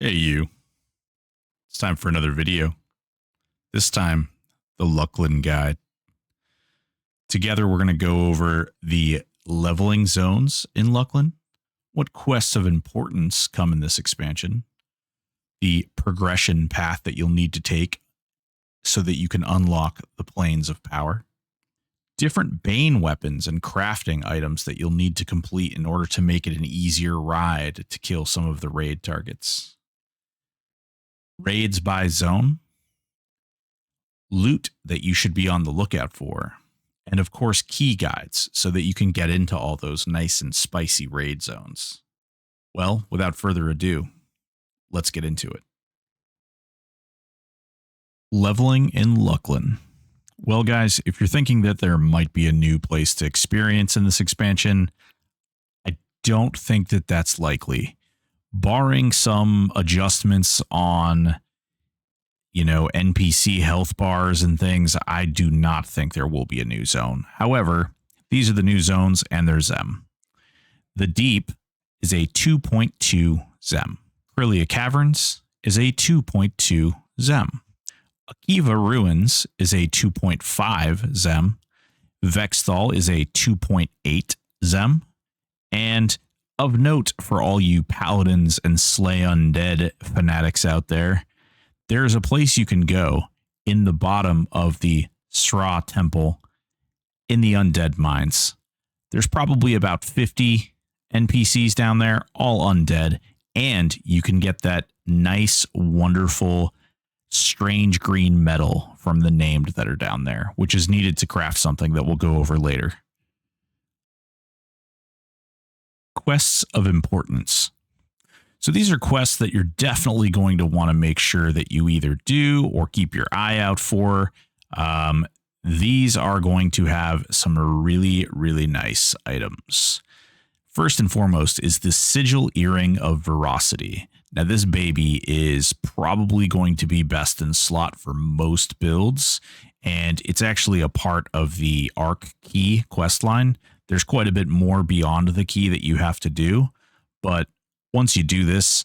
Hey you, it's time for another video. This time, the Luclin guide. Together we're going to go over the leveling zones in Luclin, what quests of importance come in this expansion, the progression path that you'll need to take so that you can unlock the planes of power, different Bane weapons and crafting items that you'll need to complete in order to make it an easier ride to kill some of the raid targets. Raids by zone, loot that you should be on the lookout for, and of course key guides so that you can get into all those nice and spicy raid zones. Well, without further ado, let's get into it. Leveling in Luclin. Well guys, if you're thinking that there might be a new place to experience in this expansion, I don't think that that's likely. Barring some adjustments on, NPC health bars and things, I do not think there will be a new zone. However, these are the new zones and they're ZEM. The Deep is a 2.2 ZEM. Acrylia Caverns is a 2.2 ZEM. Akheva Ruins is a 2.5 ZEM. Vex Thal is a 2.8 ZEM. And of note for all you paladins and slay undead fanatics out there, there's a place you can go in the bottom of the Ssrra temple in the undead mines. There's probably about 50 NPCs down there, all undead, and you can get that nice, wonderful, strange green metal from the named that are down there, which is needed to craft something that we'll go over later. Quests of importance. So these are quests that you're definitely going to want to make sure that you either do or keep your eye out for. These are going to have some really, really nice items. First and foremost is the Sigil Earring of Veracity. Now this baby is probably going to be best in slot for most builds, and it's actually a part of the Arc Key questline. There's quite a bit more beyond the key that you have to do, but once you do this,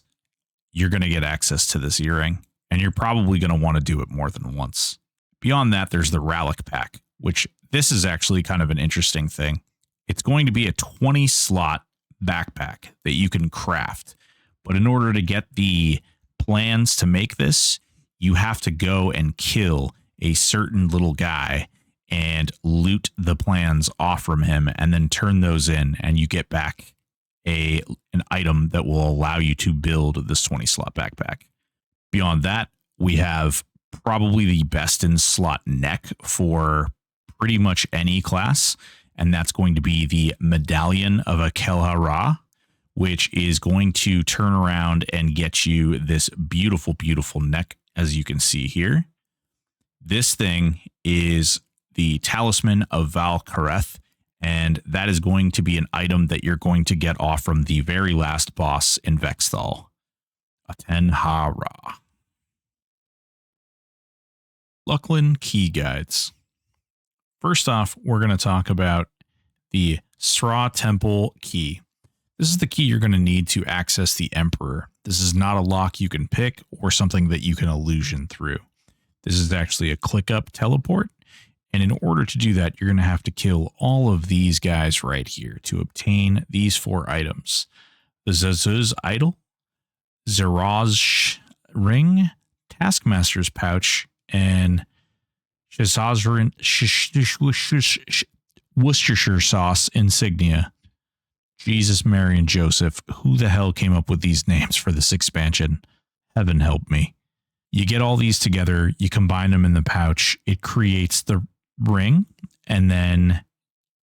you're going to get access to this earring, and you're probably going to want to do it more than once. Beyond that, there's the Rallic pack, which this is actually kind of an interesting thing. It's going to be a 20 slot backpack that you can craft, but in order to get the plans to make this, you have to go and kill a certain little guy and loot the plans off from him and then turn those in, and you get back an item that will allow you to build this 20 slot backpack. Beyond that, we have probably the best in slot neck for pretty much any class, and that's going to be the Medallion of Aten'raah, which is going to turn around and get you this beautiful, beautiful neck, as you can see here. This thing is the Talisman of Val'Kareth, and that is going to be an item that you're going to get off from the very last boss in Vex Thal, Aten'raah. Luclin Key Guides. First off, we're going to talk about the Ssrra Temple Key. This is the key you're going to need to access the Emperor. This is not a lock you can pick or something that you can illusion through. This is actually a click-up teleport. And in order to do that, you're going to have to kill all of these guys right here to obtain these 4 items. The Zazuz Idol, Ssrra's Ring, Taskmaster's Pouch, and Worcestershire Sauce Insignia. Jesus, Mary, and Joseph, who the hell came up with these names for this expansion? Heaven help me. You get all these together, you combine them in the pouch, it creates the ring, and then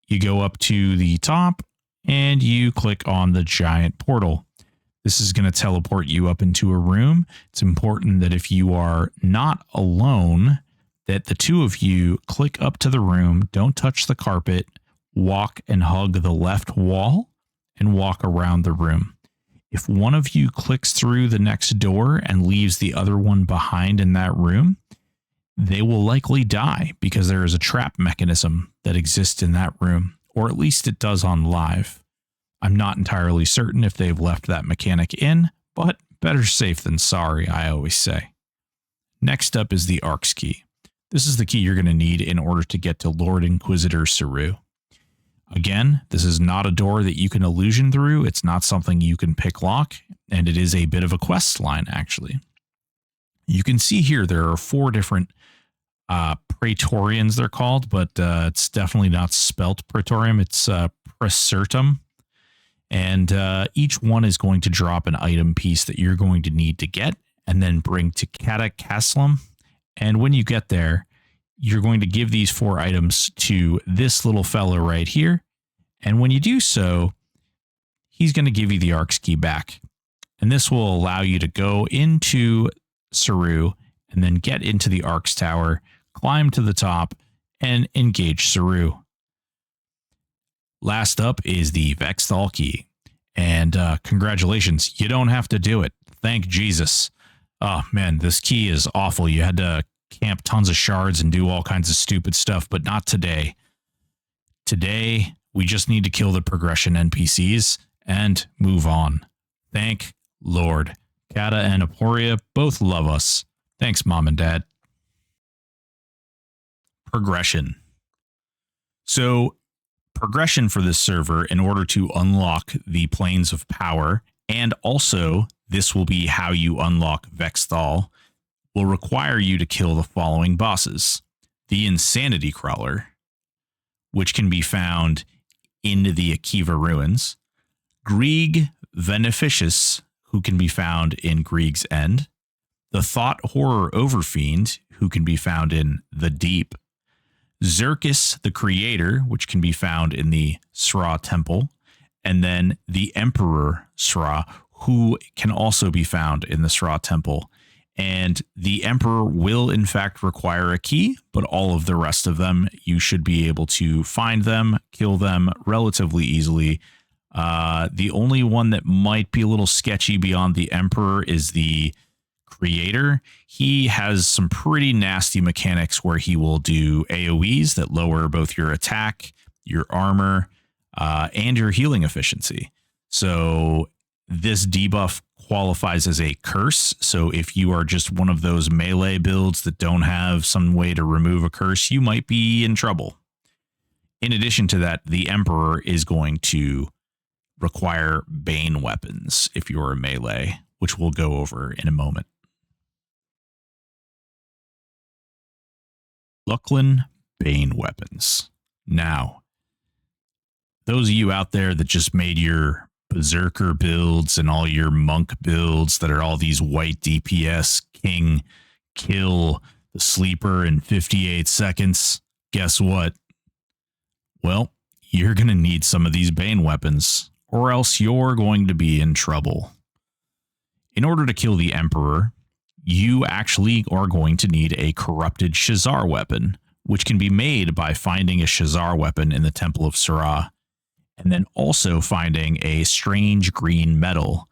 you go up to the top and you click on the giant portal. This is going to teleport you up into a room. It's important that if you are not alone, that the 2 of you click up to the room, don't touch the carpet, walk and hug the left wall, and walk around the room. If one of you clicks through the next door and leaves the other one behind in that room, they will likely die because there is a trap mechanism that exists in that room, or at least it does on live. I'm not entirely certain if they've left that mechanic in, but Better safe than sorry, I always say. Next up is the Arcs Key. This is the key you're going to need in order to get to Lord Inquisitor Seru. Again, this is not a door that you can illusion through. It's not something you can pick lock, and it is a bit of a quest line, actually. You can see here there are 4 different Praetorians, they're called, but it's definitely not spelt Praetorium. It's Praesertum. And each one is going to drop an item piece that you're going to need to get and then bring to Katta Castellum. And when you get there, you're going to give these 4 items to this little fella right here. And when you do so, he's going to give you the Arcs Key back. And this will allow you to go into Seru and then get into the Arcs Tower, climb to the top, and engage Seru. Last up is the Vex Thal Key. And congratulations, you don't have to do it. Thank Jesus. Oh man, this key is awful. You had to camp tons of shards and do all kinds of stupid stuff, but not today. Today, we just need to kill the progression NPCs and move on. Thank Lord. Katta and Aporia both love us. Thanks, Mom and Dad. Progression. So, progression for this server, in order to unlock the Planes of Power, and also this will be how you unlock Vex Thal, will require you to kill the following bosses. The Insanity Crawler, which can be found in the Akheva ruins. Grieg Beneficius, who can be found in Grieg's End. The Thought Horror Overfiend, who can be found in the Deep. Xerxes the Creator, which can be found in the Ssrra Temple. And then the Emperor Ssrra, who can also be found in the Ssrra Temple. And the Emperor will, in fact, require a key, but all of the rest of them, you should be able to find them, kill them relatively easily. The only one that might be a little sketchy beyond the Emperor is the Creator. He has some pretty nasty mechanics where he will do AoEs that lower both your attack, your armor, and your healing efficiency. So this debuff qualifies as a curse. So if you are just one of those melee builds that don't have some way to remove a curse, you might be in trouble. In addition to that, the Emperor is going to require Bane weapons if you're a melee, which we'll go over in a moment. Luclin Bane weapons. Now, those of you out there that just made your Berserker builds and all your monk builds that are all these white DPS, king, kill the sleeper in 58 seconds, guess what? Well, you're going to need some of these Bane weapons, or else you're going to be in trouble. In order to kill the Emperor, you actually are going to need a corrupted Shazar weapon, which can be made by finding a Shazar weapon in the Temple of Ssrra, and then also finding a strange green metal,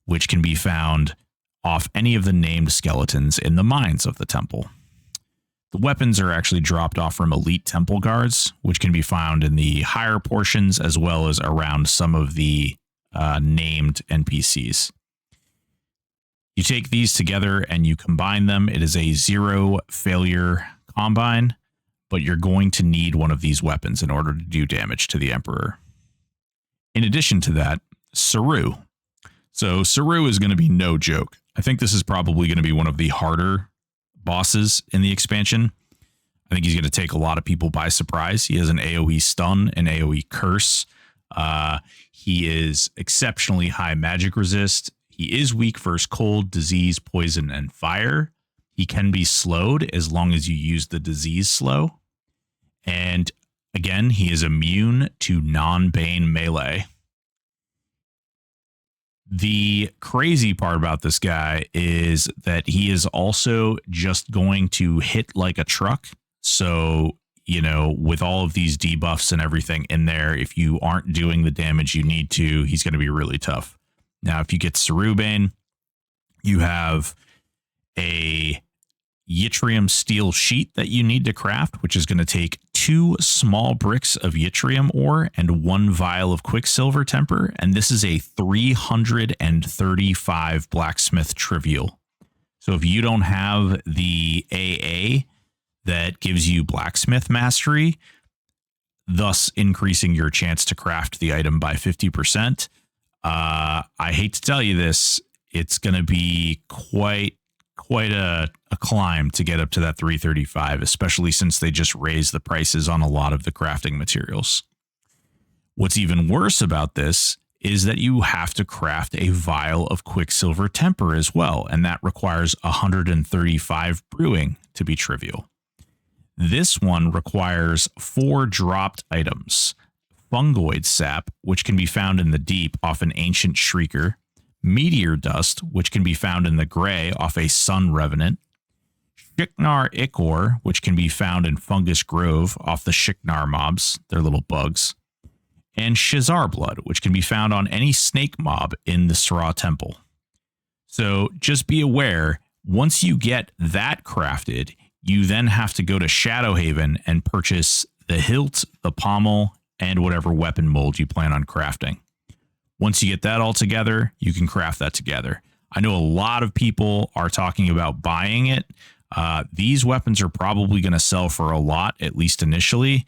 which can be found off any of the named skeletons in the mines of the temple. The weapons are actually dropped off from elite temple guards, which can be found in the higher portions as well as around some of the named NPCs. You take these together and you combine them. It is a 0 failure combine, but you're going to need one of these weapons in order to do damage to the Emperor. In addition to that, Seru. So Seru is going to be no joke. I think this is probably going to be one of the harder bosses in the expansion. I think he's going to take a lot of people by surprise. He has an AoE stun, an AoE curse. He is exceptionally high magic resist. He is weak versus cold, disease, poison, and fire. He can be slowed as long as you use the disease slow. And again, he is immune to non-Bane melee. The crazy part about this guy is that he is also just going to hit like a truck. So, you know, with all of these debuffs and everything in there, if you aren't doing the damage you need to, he's going to be really tough. Now, if you get Seru Bane, you have a Yttrium steel sheet that you need to craft, which is going to take 2 small bricks of yttrium ore and 1 vial of quicksilver temper, and this is a 335 blacksmith trivial. So if you don't have the AA that gives you blacksmith mastery, thus increasing your chance to craft the item by 50%, I hate to tell you this, it's going to be quite a climb to get up to that 335, especially since they just raised the prices on a lot of the crafting materials. What's even worse about this is that you have to craft a vial of quicksilver temper as well, and that requires 135 brewing to be trivial. This one requires 4 dropped items: fungoid sap, which can be found in the deep off an ancient shrieker; meteor dust, which can be found in the gray off a sun revenant; Shiknar ichor, which can be found in Fungus Grove off the Shiknar mobs, they're little bugs; and Shizar blood, which can be found on any snake mob in the Ssrra temple. So just be aware, once you get that crafted, you then have to go to Shadowhaven and purchase the hilt, the pommel, and whatever weapon mold you plan on crafting. Once you get that all together, you can craft that together. I know a lot of people are talking about buying it. These weapons are probably going to sell for a lot, at least initially.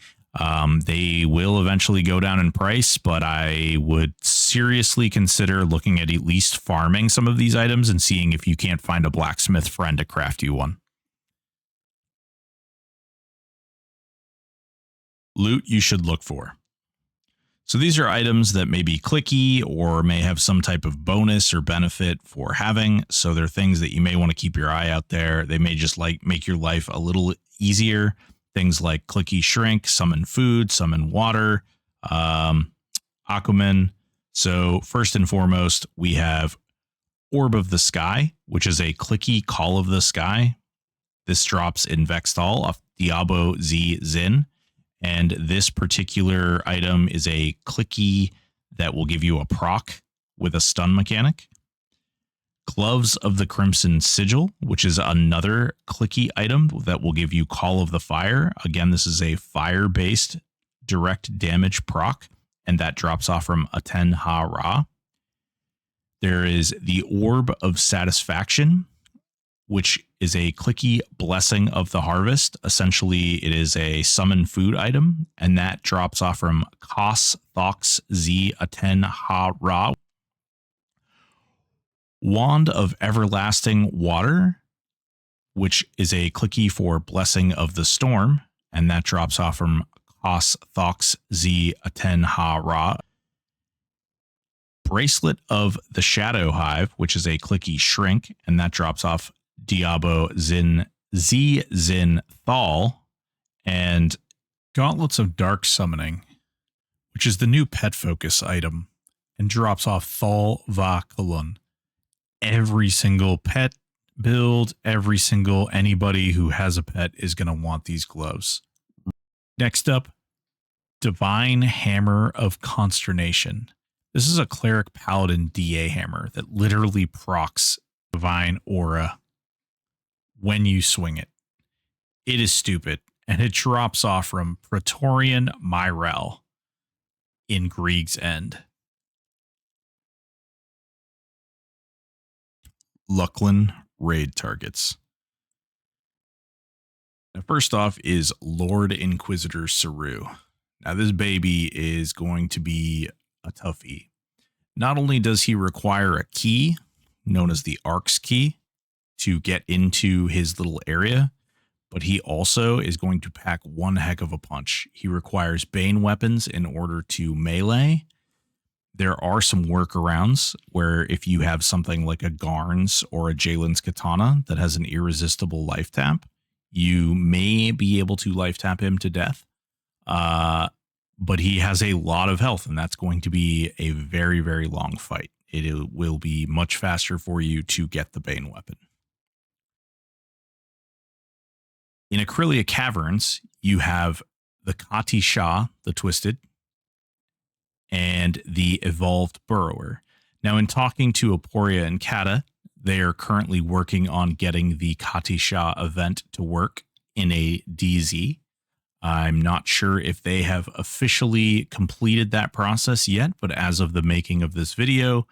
They will eventually go down in price, but I would seriously consider looking at least farming some of these items and seeing if you can't find a blacksmith friend to craft you one. Loot you should look for. So these are items that may be clicky or may have some type of bonus or benefit for having. So they're things that you may want to keep your eye out there. They may just make your life a little easier. Things like clicky shrink, summon food, summon water, Aquaman. So first and foremost, we have Orb of the Sky, which is a clicky Call of the Sky. This drops in Vex Thal off Diabo Z Zin. And this particular item is a clicky that will give you a proc with a stun mechanic. Gloves of the Crimson Sigil, which is another clicky item that will give you Call of the Fire. Again, this is a fire-based direct damage proc, and that drops off from Aten'raah. There is the Orb of Satisfaction, which is a clicky Blessing of the Harvest. Essentially, it is a summon food item, and that drops off from Kos Thox Z Aten'raah. Wand of Everlasting Water, which is a clicky for Blessing of the Storm, and that drops off from Kos Thox Z Aten'raah. Bracelet of the Shadow Hive, which is a clicky Shrink, and that drops off Diabo Zin Z Zin Thal. And Gauntlets of Dark Summoning, which is the new pet focus item, and drops off Thal Va Kulun. Every single pet build, anybody who has a pet is going to want these gloves. Next up, Divine Hammer of Consternation. This is a Cleric Paladin DA hammer that literally procs Divine Aura when you swing it. It is stupid, and it drops off from Praetorian Myrel in Grieg's End. Luclin raid targets. Now, first off is Lord Inquisitor Seru. Now, this baby is going to be a toughie. Not only does he require a key, known as the Ark's Key, to get into his little area, but he also is going to pack one heck of a punch. He requires Bane weapons in order to melee. There are some workarounds where if you have something like a Garn's or a Jalen's Katana that has an irresistible life tap, you may be able to life tap him to death. But he has a lot of health, and that's going to be a very, very long fight. It will be much faster for you to get the Bane weapon. In Acrylia Caverns, you have the Kati Shah, the Twisted, and the Evolved Burrower. Now, in talking to Aporia and Katta, they are currently working on getting the Kati Shah event to work in a DZ. I'm not sure if they have officially completed that process yet, but as of the making of this video,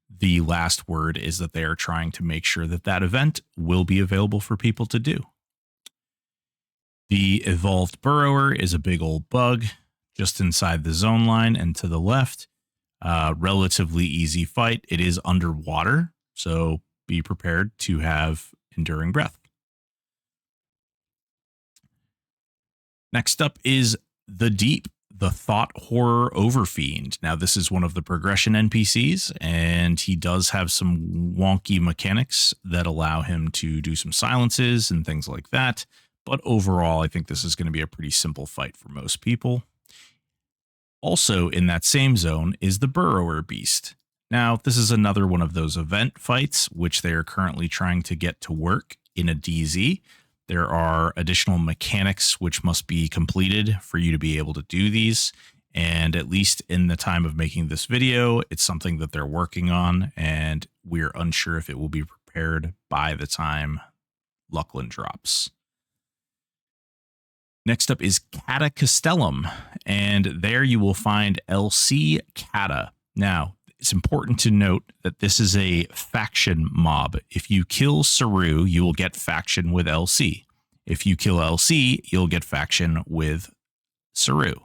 the last word is that they are trying to make sure that that event will be available for people to do. The Evolved Burrower is a big old bug just inside the zone line and to the left. Relatively easy fight. It is underwater, so be prepared to have Enduring Breath. Next up is the Deep, the Thought Horror Overfiend. Now, this is one of the progression NPCs, and he does have some wonky mechanics that allow him to do some silences and things like that. But overall, I think this is going to be a pretty simple fight for most people. Also in that same zone is the Burrower Beast. Now, this is another one of those event fights, which they are currently trying to get to work in a DZ. There are additional mechanics which must be completed for you to be able to do these. And at least in the time of making this video, it's something that they're working on, and we're unsure if it will be prepared by the time Luclin drops. Next up is Katta Castellum, and there you will find LC Katta. Now, it's important to note that this is a faction mob. If you kill Seru, you will get faction with LC. If you kill LC, you'll get faction with Seru.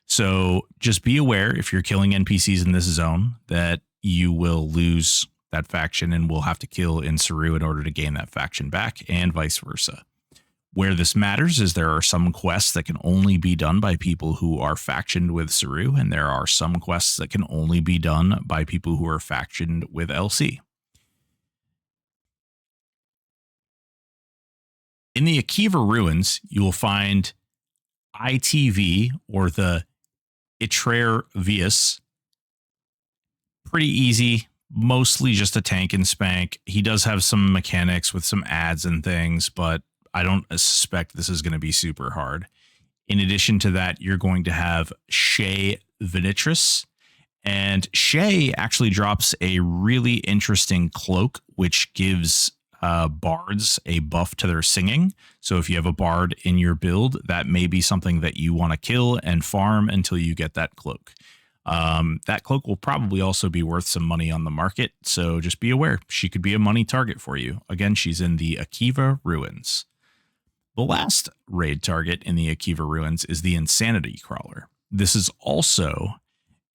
So just be aware if you're killing NPCs in this zone that you will lose that faction and will have to kill in Seru in order to gain that faction back, and vice versa. Where this matters is there are some quests that can only be done by people who are factioned with Seru, and there are some quests that can only be done by people who are factioned with LC. In the Akheva ruins, you will find ITV, or the Aten'raah. Pretty easy, mostly just a tank and spank. He does have some mechanics with some ads and things, but I don't suspect this is going to be super hard. In addition to that, you're going to have Shay Vinitris, and Shay actually drops a really interesting cloak, which gives bards a buff to their singing. So if you have a bard in your build, that may be something that you want to kill and farm until you get that cloak. That cloak will probably also be worth some money on the market, so just be aware. She could be a money target for you. Again, she's in the Akheva ruins. The last raid target in the Akheva ruins is the Insanity Crawler. This is also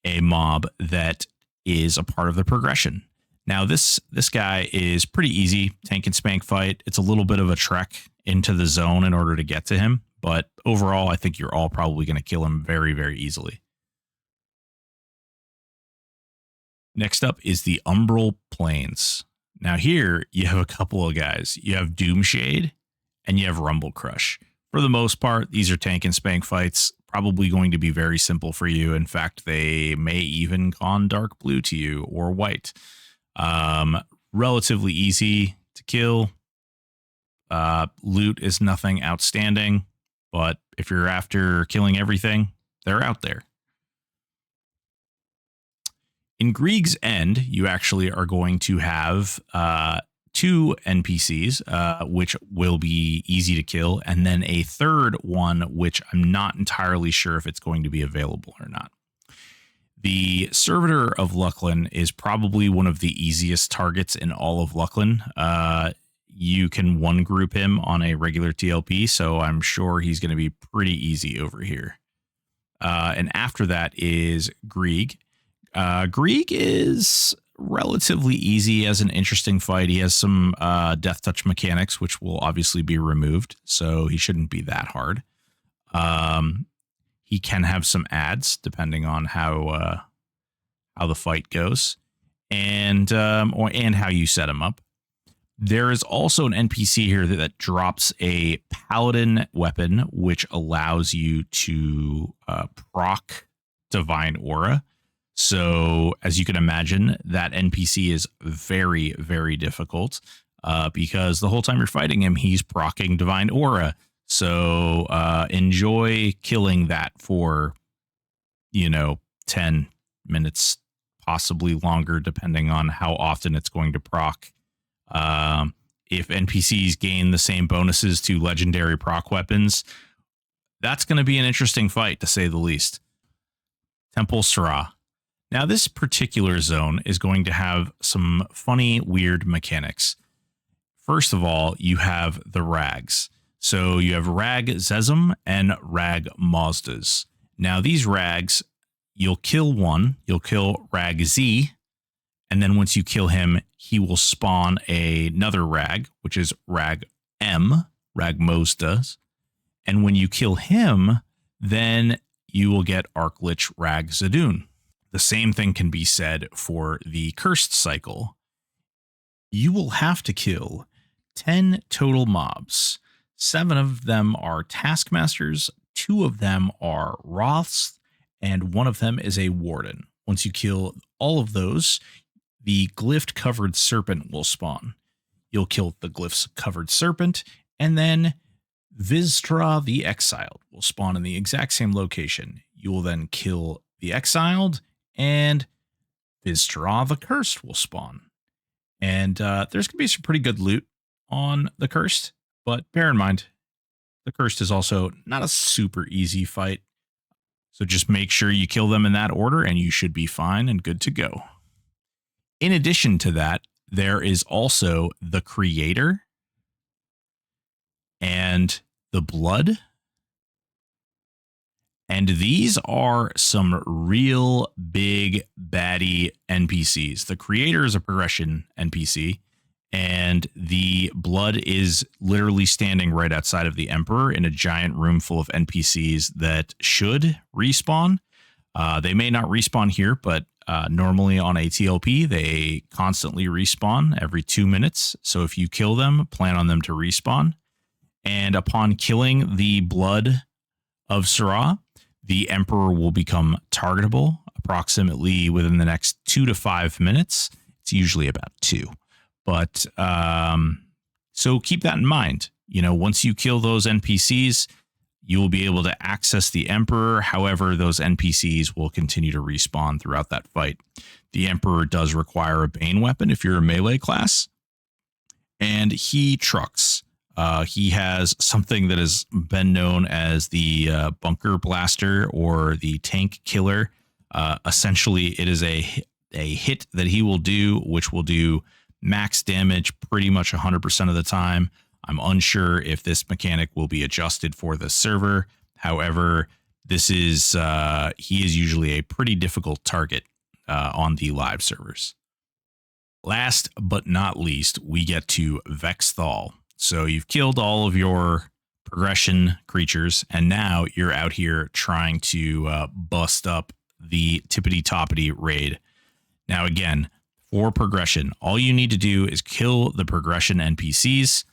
a mob that is a part of the progression. Now, this guy is pretty easy, tank and spank fight. It's a little bit of a trek into the zone in order to get to him, but overall, I think you're all probably going to kill him very, very easily. Next up is the Umbral Plains. Now here, you have a couple of guys. You have Doomshade, and you have Rumble Crush. For the most part, these are tank and spank fights, probably going to be very simple for you. In fact, they may even con dark blue to you or white. Relatively easy to kill. Loot is nothing outstanding, but if you're after killing everything, they're out there. In Grieg's End, you actually are going to have two NPCs, which will be easy to kill, and then a third one, which I'm not entirely sure if it's going to be available or not. The Servitor of Luclin is probably one of the easiest targets in all of Luclin. You can one group him on a regular TLP, so I'm sure he's going to be pretty easy over here. And after that is Grieg. Grieg is relatively easy as an interesting fight. He has some death touch mechanics, which will obviously be removed, so he shouldn't be that hard. He can have some ads depending on how the fight goes, and how you set him up. There is also an NPC here that drops a paladin weapon, which allows you to proc Divine Aura. So as you can imagine, that NPC is very, very difficult because the whole time you're fighting him, he's proccing Divine Aura. So enjoy killing that for, 10 minutes, possibly longer, depending on how often it's going to proc. If NPCs gain the same bonuses to legendary proc weapons, That's going to be an interesting fight, to say the least. Temple Ssrra. Now, this particular zone is going to have some funny, weird mechanics. First of all, you have the rags. So you have Rag Zezem and Rag Mazdas. Now, these rags, you'll kill one, you'll kill Rag Z, and then once you kill him, he will spawn another rag, which is Rag M, Rag Mazdas. And when you kill him, then you will get Archlich Rag Zadun. The same thing can be said for the Cursed cycle. You will have to kill 10 total mobs. 7 of them are Taskmasters, 2 of them are Wraths, and 1 of them is a Warden. Once you kill all of those, the Glyph-covered Serpent will spawn. You'll kill the Glyphs-covered Serpent, and then Ssrra the Exiled will spawn in the exact same location. You will then kill the Exiled, and Ssrra the Cursed will spawn. And there's going to be some pretty good loot on the Cursed, but bear in mind, the Cursed is also not a super easy fight. So just make sure you kill them in that order, and you should be fine and good to go. In addition to that, there is also the Creator and the Blood. And these are some real big baddie NPCs. The Creator is a progression NPC, and the Blood is literally standing right outside of the Emperor in a giant room full of NPCs that should respawn. They may not respawn here, but normally on ATLP, they constantly respawn every 2 minutes. So if you kill them, plan on them to respawn. And upon killing the Blood of Ssrra, the Emperor will become targetable approximately within the next 2 to 5 minutes. It's usually about 2. But so keep that in mind. You know, once you kill those NPCs, you will be able to access the Emperor. However, those NPCs will continue to respawn throughout that fight. The Emperor does require a Bane weapon if you're a melee class, and he trucks. He has something that has been known as the bunker blaster or the tank killer. Essentially, it is a hit that he will do, which will do max damage pretty much 100% of the time. I'm unsure if this mechanic will be adjusted for the server. However, this is he is usually a pretty difficult target on the live servers. Last but not least, we get to Vex Thal. So you've killed all of your progression creatures, and now you're out here trying to bust up the tippity-toppity raid. Now, again, for progression, all you need to do is kill the progression NPCs.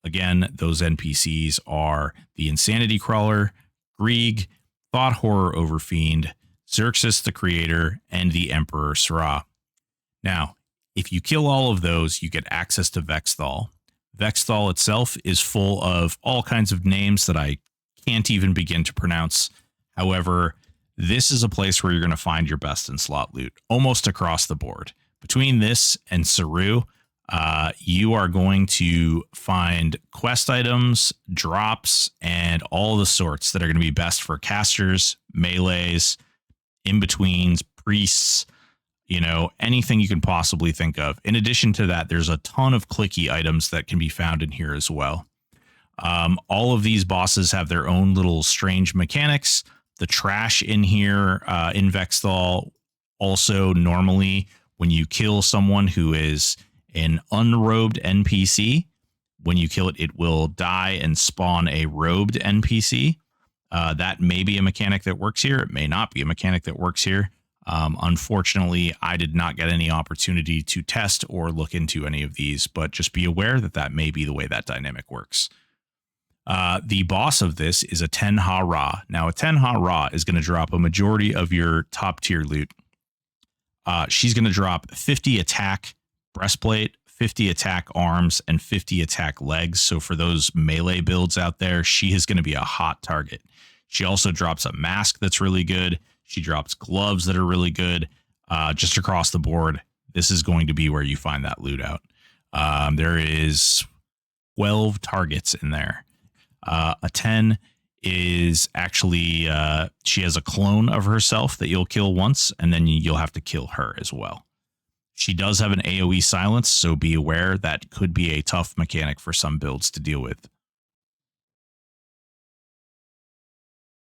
Again, those NPCs are the Insanity Crawler, Grieg, Thought Horror Overfiend, Xerxes the Creator, and the Emperor Ssrra. Now, if you kill all of those, you get access to Vex Thal. Vex Thal itself is full of all kinds of names that I can't even begin to pronounce. However, this is a place where you're going to find your best in slot loot almost across the board. Between this and Seru, you are going to find quest items, drops, and all the sorts that are going to be best for casters, melees, in-betweens, priests, you know, anything you can possibly think of. In addition to that, there's a ton of clicky items that can be found in here as well. All of these bosses have their own little strange mechanics. The trash in here in Vex Thal also normally when you kill someone who is an unrobed NPC, when you kill it, it will die and spawn a robed NPC. That may be a mechanic that works here. It may not be a mechanic that works here. Unfortunately, I did not get any opportunity to test or look into any of these, but just be aware that that may be the way that dynamic works. The boss of this is Aten'raah. Now, Aten'raah is going to drop a majority of your top tier loot. She's going to drop 50 attack breastplate, 50 attack arms, and 50 attack legs. So for those melee builds out there, she is going to be a hot target. She also drops a mask that's really good. She drops gloves that are really good. Just across the board, this is going to be where you find that loot out. There is 12 targets in there. Aten is actually she has a clone of herself that you'll kill once, and then you'll have to kill her as well. She does have an AoE silence, so be aware that could be a tough mechanic for some builds to deal with.